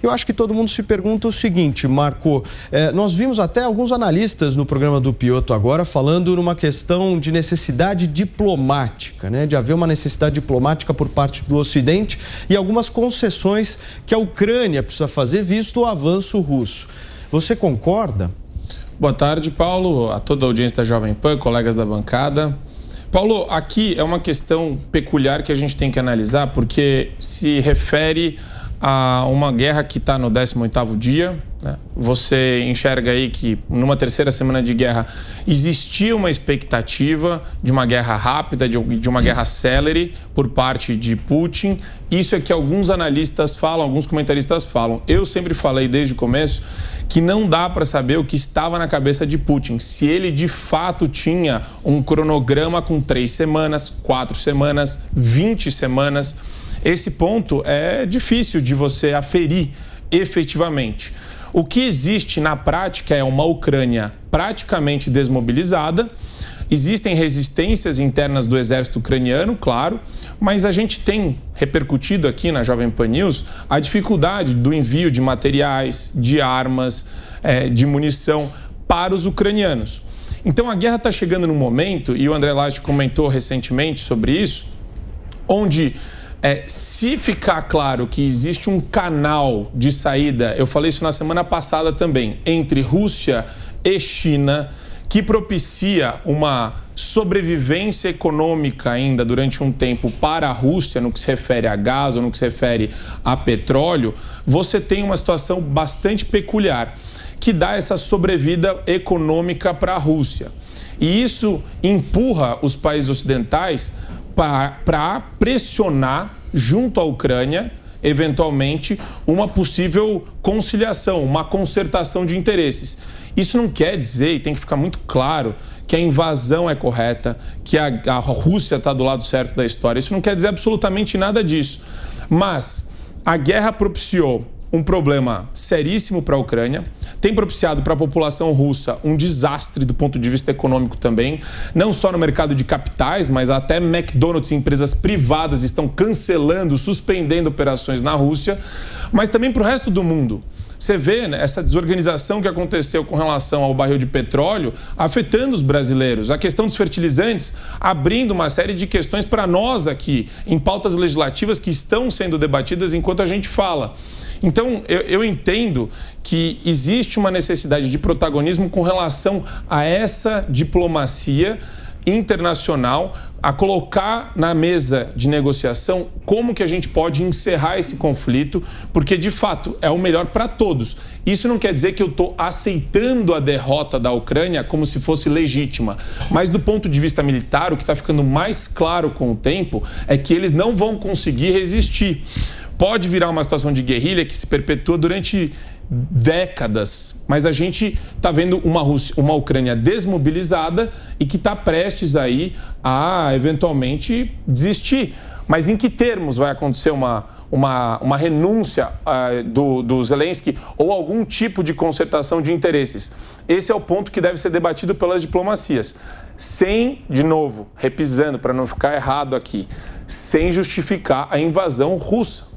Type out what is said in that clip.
Eu acho que todo mundo se pergunta o seguinte, Marco, nós vimos até alguns analistas no programa do Piotr agora falando numa questão de necessidade diplomática, né? De haver uma necessidade diplomática por parte do Ocidente e algumas concessões que a Ucrânia precisa fazer visto o avanço russo. Você concorda? Boa tarde, Paulo, a toda a audiência da Jovem Pan, colegas da bancada. Paulo, aqui é uma questão peculiar que a gente tem que analisar, porque se refere a uma guerra que está no 18º dia, né? Você enxerga aí que numa terceira semana de guerra existia uma expectativa de uma guerra rápida, de uma guerra célere por parte de Putin. Isso é que alguns analistas falam, alguns comentaristas falam. Eu sempre falei desde o começo que não dá para saber o que estava na cabeça de Putin, se ele de fato tinha um cronograma com 3 semanas, 4 semanas, 20 semanas. Esse ponto é difícil de você aferir efetivamente. O que existe na prática é uma Ucrânia praticamente desmobilizada. Existem resistências internas do exército ucraniano, claro, mas a gente tem repercutido aqui na Jovem Pan News a dificuldade do envio de materiais, de armas, de munição para os ucranianos. Então a guerra está chegando num momento, e o André Lage comentou recentemente sobre isso, onde se ficar claro que existe um canal de saída, eu falei isso na semana passada também, entre Rússia e China, que propicia uma sobrevivência econômica ainda durante um tempo para a Rússia, no que se refere a gás ou no que se refere a petróleo, você tem uma situação bastante peculiar, que dá essa sobrevida econômica para a Rússia. E isso empurra os países ocidentais para pressionar junto à Ucrânia, eventualmente, uma possível conciliação, uma concertação de interesses. Isso não quer dizer, e tem que ficar muito claro, que a invasão é correta, que a Rússia está do lado certo da história. Isso não quer dizer absolutamente nada disso. Mas a guerra propiciou um problema seríssimo para a Ucrânia, tem propiciado para a população russa um desastre do ponto de vista econômico também, não só no mercado de capitais, mas até McDonald's e empresas privadas estão cancelando, suspendendo operações na Rússia, mas também para o resto do mundo. Você vê, né, essa desorganização que aconteceu com relação ao barril de petróleo afetando os brasileiros. A questão dos fertilizantes abrindo uma série de questões para nós aqui, em pautas legislativas que estão sendo debatidas enquanto a gente fala. Então, eu entendo que existe uma necessidade de protagonismo com relação a essa diplomacia internacional, a colocar na mesa de negociação como que a gente pode encerrar esse conflito, porque, de fato, é o melhor para todos. Isso não quer dizer que eu estou aceitando a derrota da Ucrânia como se fosse legítima, mas do ponto de vista militar, o que está ficando mais claro com o tempo é que eles não vão conseguir resistir. Pode virar uma situação de guerrilha que se perpetua durante décadas, mas a gente está vendo uma Ucrânia desmobilizada e que está prestes aí a eventualmente desistir. Mas em que termos vai acontecer uma renúncia do Zelensky ou algum tipo de concertação de interesses? Esse é o ponto que deve ser debatido pelas diplomacias. Sem, de novo, repisando para não ficar errado aqui, sem justificar a invasão russa.